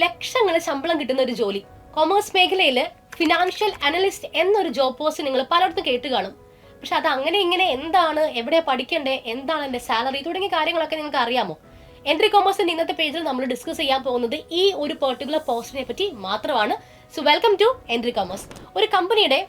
ലക്ഷങ്ങൾ ശമ്പളം കിട്ടുന്ന ഒരു ജോലി. കൊമേഴ്സ് മേഖലയിൽ ഫിനാൻഷ്യൽ അനലിസ്റ്റ് എന്നൊരു ജോബ് പോസ്റ്റ് നിങ്ങൾ പലയിടത്തും കേട്ട് കാണും. പക്ഷെ അത് അങ്ങനെ ഇങ്ങനെ എന്താണ്, എവിടെ പഠിക്കണ്ടേ, എന്താണ് എന്റെ സാലറി തുടങ്ങിയ കാര്യങ്ങളൊക്കെ നിങ്ങൾക്ക് അറിയാമോ? എൻട്രി കൊമേഴ്സിന്റെ ഇന്നത്തെ പേജിൽ നമ്മൾ ഡിസ്കസ് ചെയ്യാൻ പോകുന്നത് ഈ ഒരു പെർട്ടിക്കുലർ പോസ്റ്റിനെ പറ്റി മാത്രമാണ്. So welcome to entry commerce. ഒരു കമ്പനിയുടെ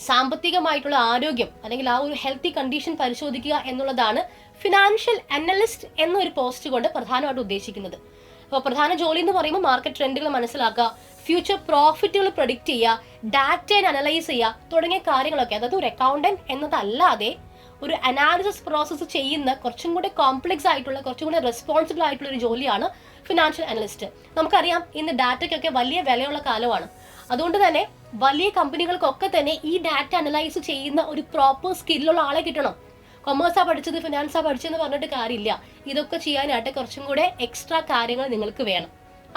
സാമ്പത്തികമായിട്ടുള്ള ആരോഗ്യം അല്ലെങ്കിൽ ആ ഒരു ഹെൽത്തി കണ്ടീഷൻ പരിശോധിക്കുക എന്നുള്ളതാണ് ഫിനാൻഷ്യൽ അനലിസ്റ്റ് എന്നൊരു പോസ്റ്റ് കൊണ്ട് പ്രധാനമായിട്ട് ഉദ്ദേശിക്കുന്നത്. അപ്പോൾ പ്രധാന ജോലി എന്ന് പറയുമ്പോൾ മാർക്കറ്റ് ട്രെൻഡുകൾ മനസ്സിലാക്കുക, ഫ്യൂച്ചർ പ്രോഫിറ്റുകൾ പ്രഡിക്റ്റ് ചെയ്യുക, ഡാറ്റ അനലൈസ് ചെയ്യുക തുടങ്ങിയ കാര്യങ്ങളൊക്കെ. അതായത് ഒരു അക്കൗണ്ടന്റ് എന്നതല്ലാതെ ഒരു അനാലിസിസ് പ്രോസസ്സ് ചെയ്യുന്ന കുറച്ചും കൂടെ കോംപ്ലക്സ് ആയിട്ടുള്ള, കുറച്ചും കൂടെ റെസ്പോൺസിബിൾ ആയിട്ടുള്ള ഒരു ജോലിയാണ് ഫിനാൻഷ്യൽ അനലിസ്റ്റ്. നമുക്കറിയാം ഇന്ന് ഡാറ്റയ്ക്കൊക്കെ വലിയ വിലയുള്ള കാലമാണ്. അതുകൊണ്ട് തന്നെ വലിയ കമ്പനികൾക്കൊക്കെ തന്നെ ഈ ഡാറ്റ അനലൈസ് ചെയ്യുന്ന ഒരു പ്രോപ്പർ സ്കില്ലുള്ള ആളെ കിട്ടണം. കൊമേഴ്സാ പഠിച്ചത്, ഫിനാൻസാ പഠിച്ചതെന്ന് പറഞ്ഞിട്ട് കാര്യമില്ല. ഇതൊക്കെ ചെയ്യാനായിട്ട് കുറച്ചും കൂടെ എക്സ്ട്രാ കാര്യങ്ങൾ നിങ്ങൾക്ക് വേണം.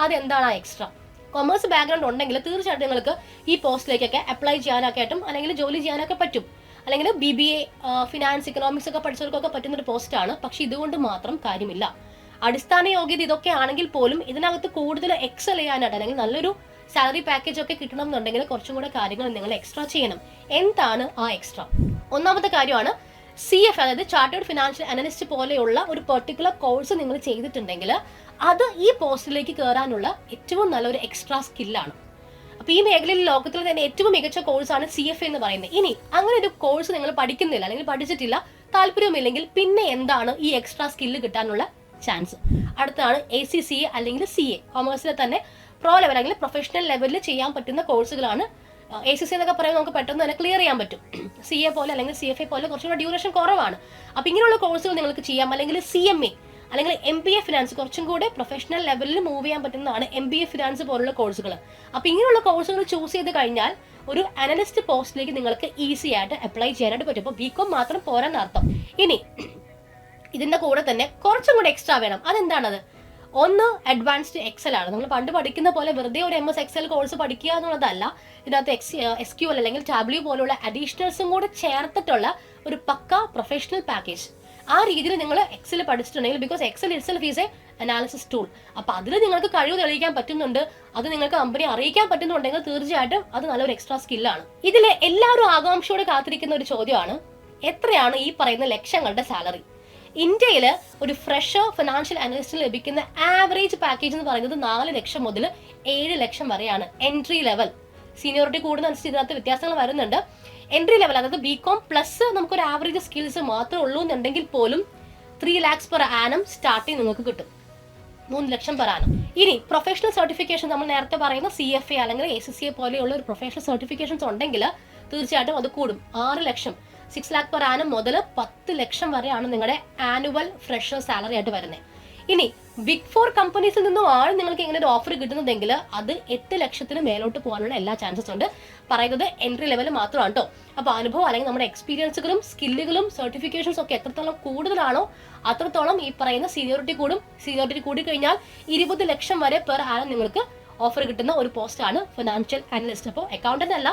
അതെന്താണ് ആ എക്സ്ട്രാ? കൊമേഴ്സ് ബാക്ക്ഗ്രൗണ്ട് ഉണ്ടെങ്കിൽ തീർച്ചയായിട്ടും നിങ്ങൾക്ക് ഈ പോസ്റ്റിലേക്കൊക്കെ അപ്ലൈ ചെയ്യാനൊക്കെ ആയിട്ടും അല്ലെങ്കിൽ ജോലി ചെയ്യാനൊക്കെ പറ്റും. അല്ലെങ്കിൽ BBA, ഫിനാൻസ്, ഇക്കണോമിക്സ് ഒക്കെ പഠിച്ചവർക്കൊക്കെ പറ്റുന്ന ഒരു പോസ്റ്റാണ്. പക്ഷെ ഇതുകൊണ്ട് മാത്രം കാര്യമില്ല. അടിസ്ഥാന യോഗ്യത ഇതൊക്കെ ആണെങ്കിൽ പോലും ഇതിനകത്ത് കൂടുതൽ എക്സൽ ചെയ്യാനായിട്ട് അല്ലെങ്കിൽ നല്ലൊരു സാലറി പാക്കേജ് ഒക്കെ കിട്ടണം എന്നുണ്ടെങ്കിൽ കുറച്ചും കൂടെ കാര്യങ്ങൾ നിങ്ങൾ എക്സ്ട്രാ ചെയ്യണം. എന്താണ് ആ എക്സ്ട്രാ? ഒന്നാമത്തെ കാര്യമാണ് CF, അതായത് ചാർട്ടേഡ് ഫിനാൻഷ്യൽ അനലിസ്റ്റ് പോലെയുള്ള ഒരു പെർട്ടിക്കുലർ കോഴ്സ് നിങ്ങൾ ചെയ്തിട്ടുണ്ടെങ്കിൽ അത് ഈ പോസ്റ്റിലേക്ക് കയറാനുള്ള ഏറ്റവും നല്ലൊരു എക്സ്ട്രാ സ്കില്ലാണ്. അപ്പോൾ ഈ മേഖലയിൽ ലോകത്തിൽ തന്നെ ഏറ്റവും മികച്ച കോഴ്സാണ് CF എന്ന് പറയുന്നത്. ഇനി അങ്ങനെ ഒരു കോഴ്സ് നിങ്ങൾ പഠിക്കുന്നില്ല അല്ലെങ്കിൽ പഠിച്ചിട്ടില്ല, താല്പര്യമില്ലെങ്കിൽ പിന്നെ എന്താണ് ഈ എക്സ്ട്രാ സ്കില്ല് കിട്ടാനുള്ള ചാൻസ്? അടുത്താണ് ACCA അല്ലെങ്കിൽ CA. കൊമേഴ്സിലെ തന്നെ പ്രോ ലെവൽ അല്ലെങ്കിൽ പ്രൊഫഷണൽ ലെവലിൽ ചെയ്യാൻ പറ്റുന്ന കോഴ്സുകളാണ്. ACCA എന്നൊക്കെ പറയുമ്പോൾ നമുക്ക് പെട്ടെന്ന് തന്നെ ക്ലിയർ ചെയ്യാൻ പറ്റും. CA പോലെ അല്ലെങ്കിൽ CFA പോലെ കുറച്ചുകൂടെ ഡ്യൂറേഷൻ കുറവാണ്. അപ്പോൾ ഇങ്ങനെയുള്ള കോഴ്സുകൾ നിങ്ങൾക്ക് ചെയ്യാം. അല്ലെങ്കിൽ CMA അല്ലെങ്കിൽ MBA ഫിനാൻസ്, കുറച്ചും കൂടെ പ്രൊഫഷണൽ ലെവലിൽ മൂവ് ചെയ്യാൻ പറ്റുന്നതാണ് MBA ഫിനാൻസ് പോലുള്ള കോഴ്സുകൾ. അപ്പോൾ ഇങ്ങനെയുള്ള കോഴ്സുകൾ ചൂസ് ചെയ്ത് കഴിഞ്ഞാൽ ഒരു അനലിസ്റ്റ് പോസ്റ്റിലേക്ക് നിങ്ങൾക്ക് ഈസി ആയിട്ട് അപ്ലൈ ചെയ്യാനായിട്ട് പറ്റും. അപ്പോൾ BCom മാത്രം പോരാൻ അർത്ഥം. ഇനി ഇതിന്റെ കൂടെ തന്നെ കുറച്ചും കൂടെ എക്സ്ട്രാ വേണം. അതെന്താണത്? ഒന്ന് അഡ്വാൻസ്ഡ് എക്സൽ ആണ്. നമ്മൾ പണ്ട് പഠിക്കുന്ന പോലെ വെറുതെ ഒരു MS Excel കോഴ്സ് പഠിക്കുക എന്നുള്ളതല്ല. ഇതിനകത്ത് SQL അല്ലെങ്കിൽ ടാബ്ല്യൂ പോലുള്ള അഡീഷണൽസും കൂടെ ചേർത്തിട്ടുള്ള ഒരു പക്ക പ്രൊഫഷണൽ പാക്കേജ്. ആ രീതിയിൽ നിങ്ങൾ എക്സൽ പഠിച്ചിട്ടുണ്ടെങ്കിൽ, because Excel itself is a analysis tool. അപ്പോൾ അതിൽ നിങ്ങൾക്ക് കഴിവ് തെളിയിക്കാൻ പറ്റുന്നുണ്ട്, അത് നിങ്ങൾക്ക് കമ്പനി അറിയിക്കാൻ പറ്റുന്നുണ്ടെങ്കിൽ തീർച്ചയായിട്ടും അത് നല്ലൊരു എക്സ്ട്രാ സ്കില്ലാണ്. ഇതിൽ എല്ലാവരും ആകാംക്ഷയോടെ കാത്തിരിക്കുന്ന ഒരു ചോദ്യമാണ്, എത്രയാണ് ഈ പറയുന്ന ലക്ഷങ്ങളുടെ സാലറി? ഇന്ത്യയിൽ ഒരു ഫ്രഷർ ഫിനാൻഷ്യൽ അനലിസ്റ്റിന് ലഭിക്കുന്ന ആവറേജ് പാക്കേജ് എന്ന് പറയുന്നത് 4 ലക്ഷം മുതൽ 7 ലക്ഷം വരെയാണ്. എൻട്രി ലെവൽ, സീനിയോറിറ്റി കൂടുന്നതനുസരിച്ച് ഇതിനകത്ത് വ്യത്യാസങ്ങൾ വരുന്നുണ്ട്. എൻട്രി ലെവൽ, അതായത് BCom പ്ലസ് നമുക്കൊരു ആവറേജ് സ്കിൽസ് മാത്രമേ ഉള്ളൂ എന്നുണ്ടെങ്കിൽ പോലും 3 lakhs per annum സ്റ്റാർട്ടിങ് നിങ്ങൾക്ക് കിട്ടും. 3 ലക്ഷം per annum. ഇനി പ്രൊഫഷണൽ സർട്ടിഫിക്കേഷൻ, നമ്മൾ നേരത്തെ പറയുന്ന CFA അല്ലെങ്കിൽ ACCA പോലെയുള്ള ഒരു പ്രൊഫഷണൽ സർട്ടിഫിക്കേഷൻസ് ഉണ്ടെങ്കിൽ തീർച്ചയായിട്ടും അത് കൂടും. 6 ലക്ഷം 6 lakh per annum മുതൽ 10 ലക്ഷം വരെയാണ് നിങ്ങളുടെ ആനുവൽ ഫ്രഷർ സാലറി ആയിട്ട് വരുന്നത്. ഇനി ബിഗ് 4 കമ്പനീസിൽ നിന്നുമാണ് നിങ്ങൾക്ക് ഇങ്ങനെ ഒരു ഓഫർ കിട്ടുന്നതെങ്കിൽ അത് 8 ലക്ഷത്തിന് മേലോട്ട് പോകാനുള്ള എല്ലാ ചാൻസസ് ഉണ്ട്. പറയുന്നത് എൻട്രി ലെവൽ മാത്രമാണ് കേട്ടോ. അപ്പോൾ അനുഭവം അല്ലെങ്കിൽ നമ്മുടെ എക്സ്പീരിയൻസുകളും സ്കില്ലുകളും സർട്ടിഫിക്കേഷൻസ് ഒക്കെ എത്രത്തോളം കൂടുതലാണോ അത്രത്തോളം ഈ പറയുന്ന സീനിയോറിറ്റി കൂടും. സീനിയോറിറ്റി കൂടി കഴിഞ്ഞാൽ 20 ലക്ഷം വരെ പെർ ആനം നിങ്ങൾക്ക് ഓഫർ കിട്ടുന്ന ഒരു പോസ്റ്റാണ് ഫിനാൻഷ്യൽ അനലിസ്റ്റ്. അപ്പോൾ അക്കൗണ്ടന്റ് അല്ല,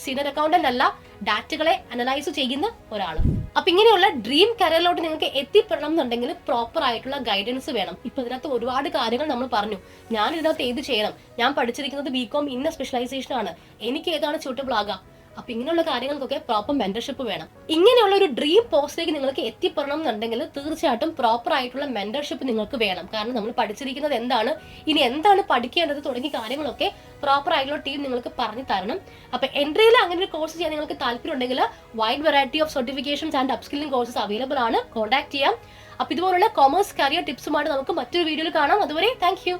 സീനിയർ അക്കൗണ്ടന്റ് അല്ല, ഡാറ്റകളെ അനലൈസ് ചെയ്യുന്ന ഒരാൾ. അപ്പൊ ഇങ്ങനെയുള്ള ഡ്രീം കരിയറിലോട്ട് നിങ്ങൾക്ക് എത്തിപ്പെടണം എന്നുണ്ടെങ്കിൽ പ്രോപ്പർ ആയിട്ടുള്ള ഗൈഡൻസ് വേണം. ഇപ്പൊ ഇതിനകത്ത് ഒരുപാട് കാര്യങ്ങൾ നമ്മൾ പറഞ്ഞു. ഞാൻ ഇതിനകത്ത് ഏത് ചെയ്യണം, ഞാൻ പഠിച്ചിരിക്കുന്നത് BCom ഇന്ന സ്പെഷ്യലൈസേഷൻ ആണ്, എനിക്ക് ഏതാണ് സ്യൂട്ടബിൾ ആകാം. അപ്പൊ ഇങ്ങനെയുള്ള കാര്യങ്ങൾക്കൊക്കെ പ്രോപ്പർ മെന്റർഷിപ്പ് വേണം. ഇങ്ങനെയുള്ള ഒരു ഡ്രീം പോസ്റ്റിലേക്ക് നിങ്ങൾക്ക് എത്തിപ്പെടണം എന്നുണ്ടെങ്കിൽ തീർച്ചയായിട്ടും പ്രോപ്പർ ആയിട്ടുള്ള മെന്റർഷിപ്പ് നിങ്ങൾക്ക് വേണം. കാരണം നമ്മൾ പഠിച്ചിരിക്കുന്നത് എന്താണ്, ഇനി എന്താണ് പഠിക്കേണ്ടത് തുടങ്ങിയ കാര്യങ്ങളൊക്കെ പ്രോപ്പർ ആയിട്ടുള്ള ടീം നിങ്ങൾക്ക് പറഞ്ഞു തരണം. അപ്പൊ എൻട്രിയിൽ അങ്ങനെ ഒരു കോഴ്സ് ചെയ്യാൻ നിങ്ങൾക്ക് താല്പര്യം ഉണ്ടെങ്കിൽ wide variety of certifications and upskilling courses available ആണ്. കോൺടാക്ട് ചെയ്യാം. അപ്പൊ ഇതുപോലുള്ള കോമേഴ്സ് കരിയർ ടിപ്സുമായിട്ട് നമുക്ക് മറ്റൊരു വീഡിയോയിൽ കാണാം. അതുവരെ താങ്ക് യു.